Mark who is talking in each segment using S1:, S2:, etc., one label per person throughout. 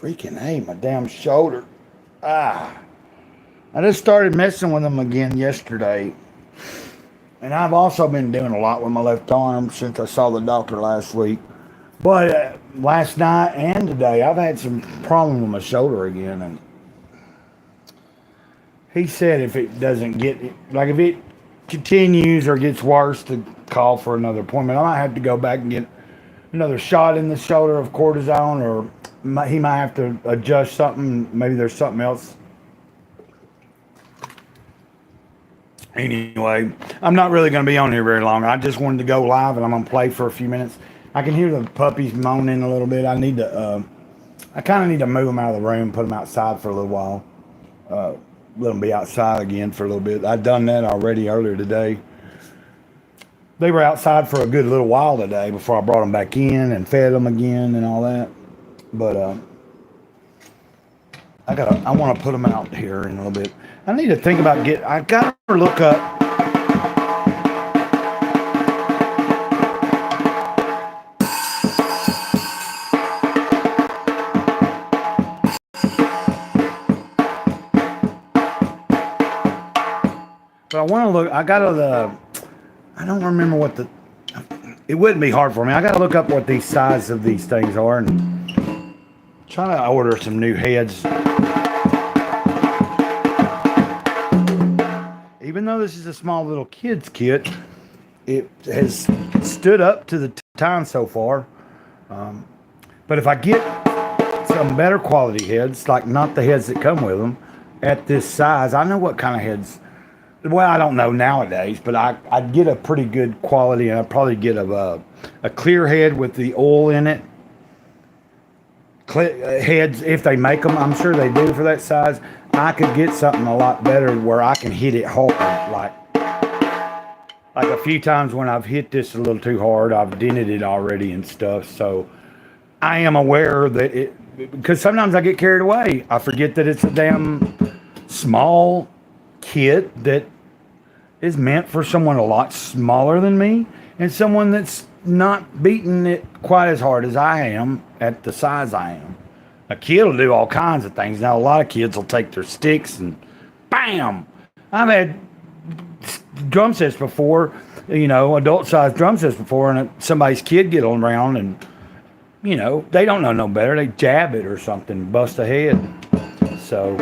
S1: Freaking A, my damn shoulder. Ah. I just started messing with them again yesterday. And I've also been doing a lot with my left arm since I saw the doctor last week. But last night and today, I've had some problem with my shoulder again. And he said if it doesn't get, like if it continues or gets worse, to call for another appointment. I might have to go back and get another shot in the shoulder of cortisone, or he might have to adjust something. Maybe there's something else. Anyway, I'm not really going to be on here very long. I just wanted to go live, and I'm going to play for a few minutes. I can hear the puppies moaning a little bit. I need to, I kind of need to move them out of the room, put them outside for a little while. Let them be outside again for a little bit. I'd done that already earlier today. They were outside for a good little while today before I brought them back in and fed them again and all that. But I want to put them out here in a little bit. I need to think about I got to look up. But I want to look, I don't remember what it wouldn't be hard for me. I got to look up what the size of these things are and try to order some new heads. Even though this is a small little kids kit, it has stood up to the time so far. But if I get some better quality heads, like not the heads that come with them, at this size, I know what kind of heads. Well, I don't know nowadays, but I'd get a pretty good quality, and I'd probably get a clear head with the oil in it. Heads, if they make them, I'm sure they do for that size. I could get something a lot better where I can hit it hard. Like a few times when I've hit this a little too hard, I've dented it already and stuff. So I am aware that because sometimes I get carried away. I forget that it's a damn small kit that is meant for someone a lot smaller than me and someone that's not beating it quite as hard as I am at the size I am. A kid will do all kinds of things. Now, a lot of kids will take their sticks and bam! I've had drum sets before, adult-sized drum sets before, and somebody's kid get on around and, they don't know no better. They jab it or something, bust a head. So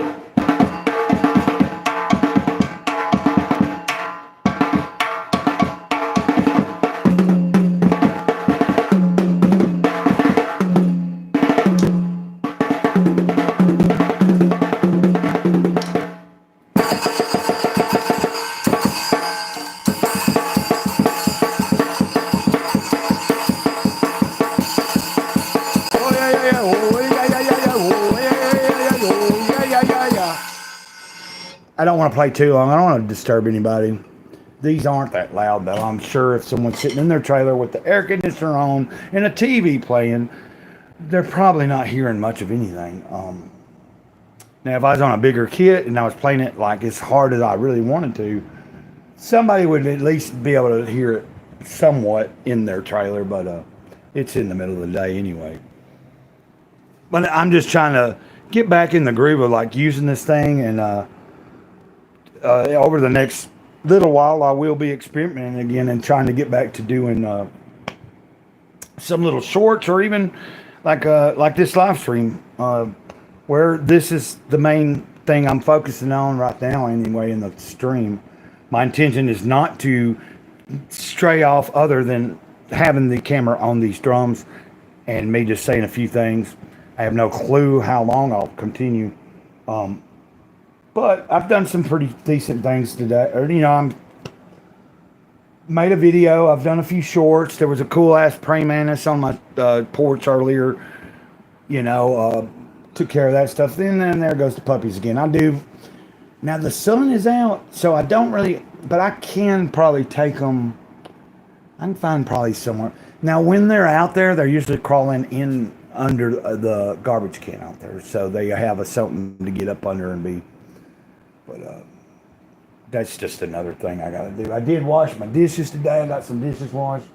S1: I don't want to play too long. I don't want to disturb anybody. These aren't that loud, though. I'm sure if someone's sitting in their trailer with the air conditioner on and a TV playing, they're probably not hearing much of anything. Now, if I was on a bigger kit and I was playing it like as hard as I really wanted to, somebody would at least be able to hear it somewhat in their trailer, but it's in the middle of the day anyway. But I'm just trying to get back in the groove of like using this thing, and over the next little while, I will be experimenting again and trying to get back to doing some little shorts, or even like this live stream, where this is the main thing I'm focusing on right now anyway in the stream. My intention is not to stray off other than having the camera on these drums and me just saying a few things. I have no clue how long I'll continue. But I've done some pretty decent things today. I'm made a video. I've done a few shorts. There was a cool ass praying mantis on my porch earlier. Took care of that stuff. Then there goes the puppies again. Now the sun is out, so I don't really, but I can probably take them. I can find probably somewhere. Now when they're out there, they're usually crawling in under the garbage can out there, so they have something to get up under and be. But that's just another thing I got to do. I did wash my dishes today. I got some dishes washed.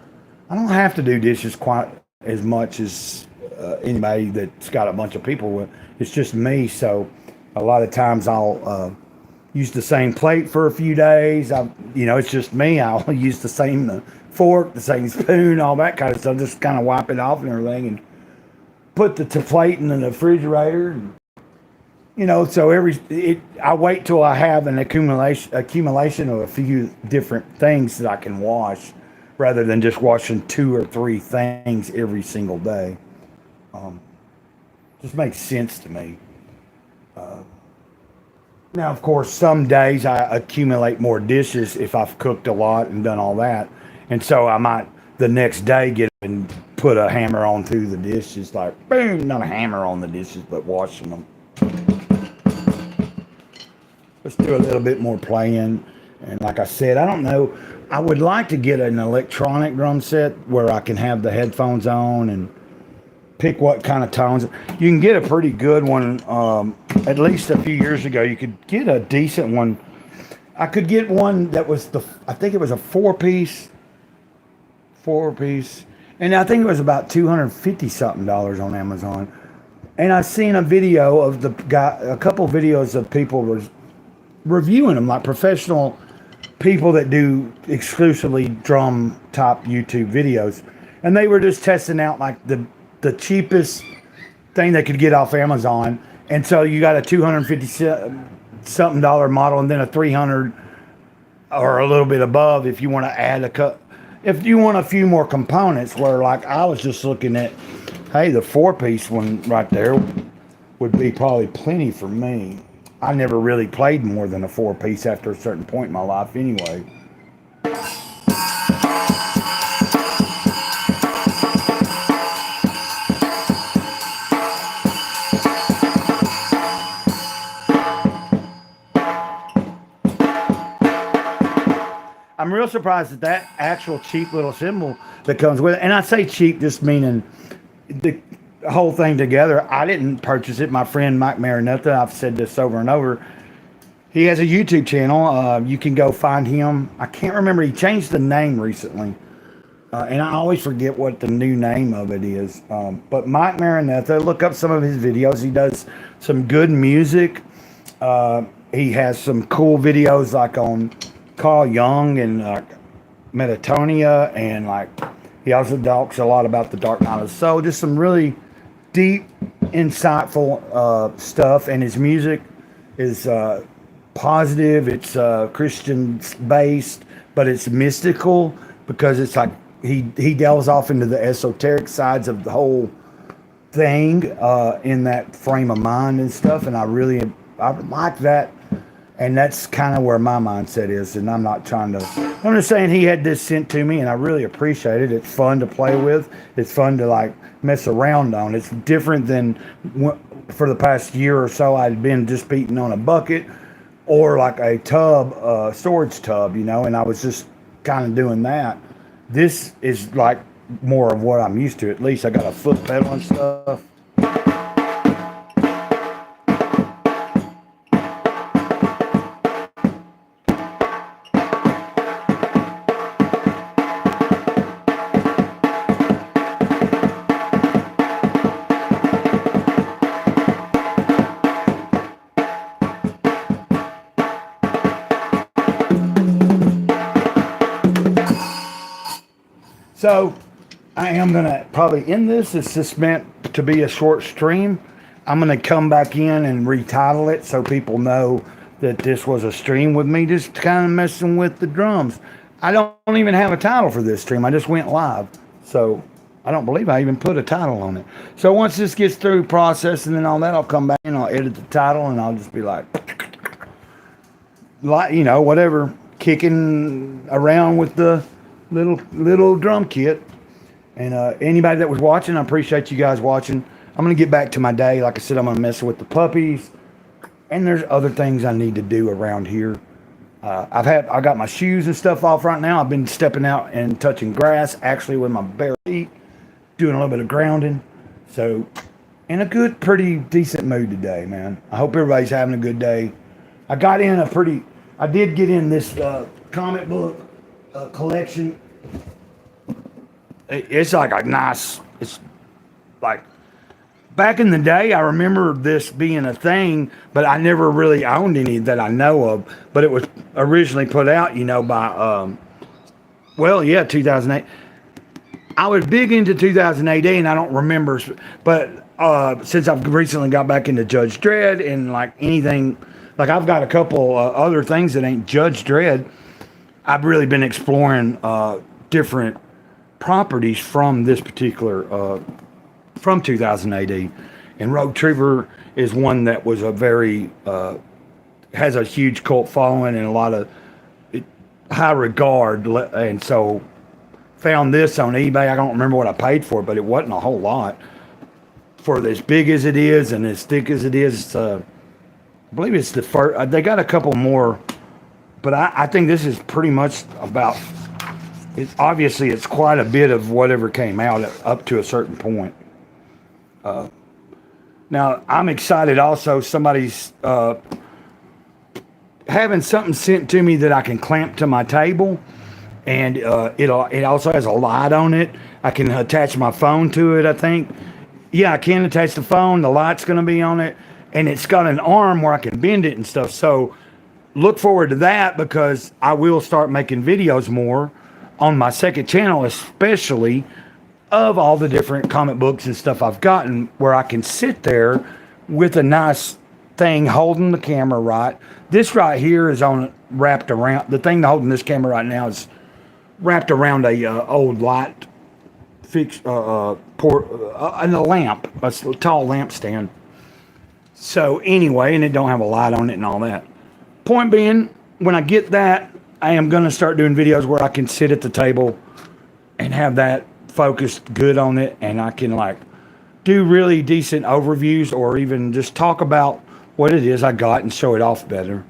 S1: I don't have to do dishes quite as much as anybody that's got a bunch of people with. It's just me, so a lot of times I'll use the same plate for a few days. It's just me. I'll use the same fork, the same spoon, all that kind of stuff. Just kind of wipe it off and everything, and put the plate in the refrigerator. So I wait till I have an accumulation of a few different things that I can wash, rather than just washing 2 or 3 things every single day. Just makes sense to me. Now, of course, some days I accumulate more dishes if I've cooked a lot and done all that. And so I might the next day get up and put a hammer on through the dishes, like, boom, not a hammer on the dishes, but washing them. Let's do a little bit more playing. And like I said, I don't know. I would like to get an electronic drum set where I can have the headphones on and pick what kind of tones. You can get a pretty good one. At least a few years ago, you could get a decent one. I could get one that was I think it was a four piece, and I think it was about $250 something on Amazon. And I seen a video of a couple videos of people reviewing them, like professional people that do exclusively drum top YouTube videos, and they were just testing out like the cheapest thing they could get off Amazon. And so you got a $250 something model, and then a $300 or a little bit above if you want to add if you want a few more components. Where like I was just looking at, hey, the 4-piece one right there would be probably plenty for me. I never really played more than a 4-piece after a certain point in my life anyway. I'm real surprised at that actual cheap little cymbal that comes with it. And I say cheap just meaning the whole thing together. I didn't purchase it. My friend Mike Marinetta, I've said this over and over, he has a YouTube channel. You can go find him. I can't remember. He changed the name recently. And I always forget what the new name of it is. But Mike Marinetta, look up some of his videos. He does some good music. He has some cool videos like on Carl Jung and Metatonia, and like he also talks a lot about the Dark Night of the Soul. Just some really deep, insightful stuff. And his music is positive. It's Christian based, but it's mystical because it's like he delves off into the esoteric sides of the whole thing in that frame of mind and stuff. And I like that. And that's kind of where my mindset is. And I'm not trying to, I'm just saying he had this sent to me and I really appreciate it. It's fun to play with. It's fun to like mess around on. It's different than for the past year or so I'd been just beating on a bucket or like a tub, storage tub, and I was just kind of doing that. This is like more of what I'm used to. At least I got a foot pedal and stuff. So I am going to probably end this. It's just meant to be a short stream. I'm going to come back in and retitle it so people know that this was a stream with me just kind of messing with the drums. I don't even have a title for this stream. I just went live. So I don't believe I even put a title on it. So once this gets through processing and all that, I'll come back and I'll edit the title and I'll just be like whatever, kicking around with the little drum kit. And anybody that was watching, I appreciate you guys watching. I'm gonna get back to my day. Like I said, I'm gonna mess with the puppies, and there's other things I need to do around here. I got my shoes and stuff off right now. I've been stepping out and touching grass actually with my bare feet, doing a little bit of grounding. So in a good, pretty decent mood today, man. I hope everybody's having a good day. I did get in this comic book collection. It's like a nice, it's like back in the day, I remember this being a thing, but I never really owned any that I know of. But it was originally put out, by, 2008. I was big into 2008, and I don't remember, but since I've recently got back into Judge Dredd and like anything, like I've got a couple other things that ain't Judge Dredd, I've really been exploring different properties from this particular, from 2000 AD. And Rogue Trooper is one that was a very, has a huge cult following and a lot of high regard. And so found this on eBay. I don't remember what I paid for it, but it wasn't a whole lot. For as big as it is and as thick as it is, I believe it's the first. They got a couple more, but I think this is pretty much about. It's obviously it's quite a bit of whatever came out up to a certain point. Now I'm excited. Also, somebody's having something sent to me that I can clamp to my table, and it also has a light on it. I can attach my phone to it. I think. Yeah, I can attach the phone. The light's going to be on it. And it's got an arm where I can bend it and stuff. So look forward to that, because I will start making videos more on my second channel, especially of all the different comic books and stuff I've gotten, where I can sit there with a nice thing holding the camera right. This right here is wrapped around. The thing holding this camera right now is wrapped around a old light fix and a lamp, a tall lamp stand. So anyway, and it don't have a light on it and all that. Point being, when I get that, I am going to start doing videos where I can sit at the table and have that focused good on it, and I can like do really decent overviews, or even just talk about what it is I got and show it off better,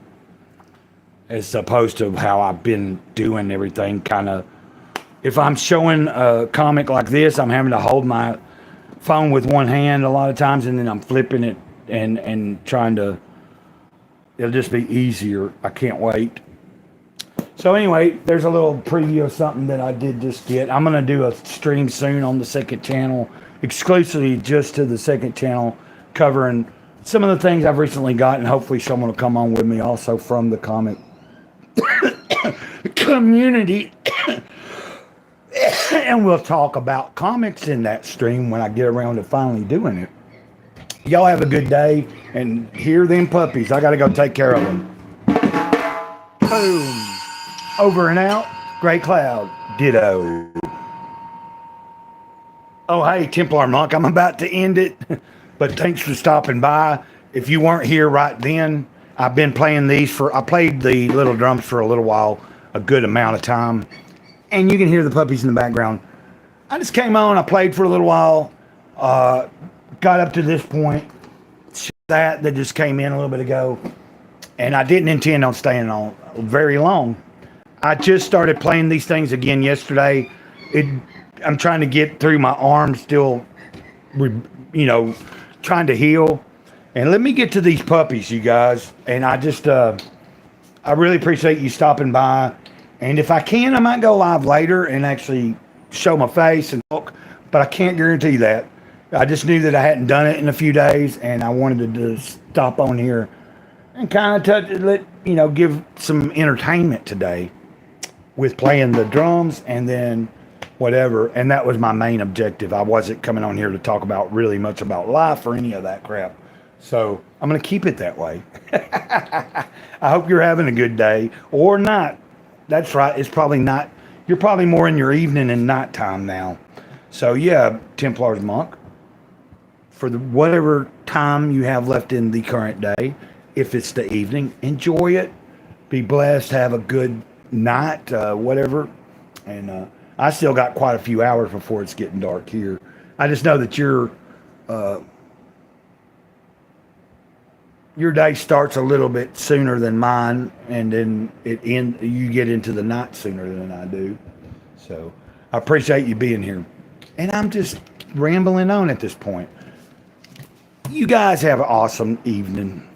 S1: as opposed to how I've been doing everything kind of. If I'm showing a comic like this, I'm having to hold my phone with one hand a lot of times, and then I'm flipping it and trying to. It'll just be easier. I can't wait. So anyway, there's a little preview of something that I did just get. I'm going to do a stream soon on the second channel, exclusively just to the second channel, covering some of the things I've recently got, and hopefully someone will come on with me also from the comic community. And we'll talk about comics in that stream when I get around to finally doing it. Y'all have a good day, and hear them puppies. I got to go take care of them. Boom. Over and out. Great Cloud. Ditto. Oh, hey, Templar Monk. I'm about to end it, but thanks for stopping by. If you weren't here right then, I've been playing these I played the little drums for a little while, a good amount of time. And you can hear the puppies in the background. I just came on, I played for a little while, got up to this point, that just came in a little bit ago, and I didn't intend on staying on very long. I just started playing these things again yesterday. I'm trying to get through my arm still, trying to heal. And let me get to these puppies, you guys. And I just, I really appreciate you stopping by. And if I can, I might go live later and actually show my face and talk, but I can't guarantee that. I just knew that I hadn't done it in a few days, and I wanted to just stop on here and kind of give some entertainment today with playing the drums and then whatever. And that was my main objective. I wasn't coming on here to talk about really much about life or any of that crap. So I'm going to keep it that way. I hope you're having a good day, or not. That's right. It's probably not. You're probably more in your evening and nighttime now. So yeah, Templar's Monk, for whatever time you have left in the current day, if it's the evening, enjoy it. Be blessed. Have a good night, whatever. And I still got quite a few hours before it's getting dark here. I just know that your day starts a little bit sooner than mine, and then you get into the night sooner than I do. So I appreciate you being here. And I'm just rambling on at this point. You guys have an awesome evening.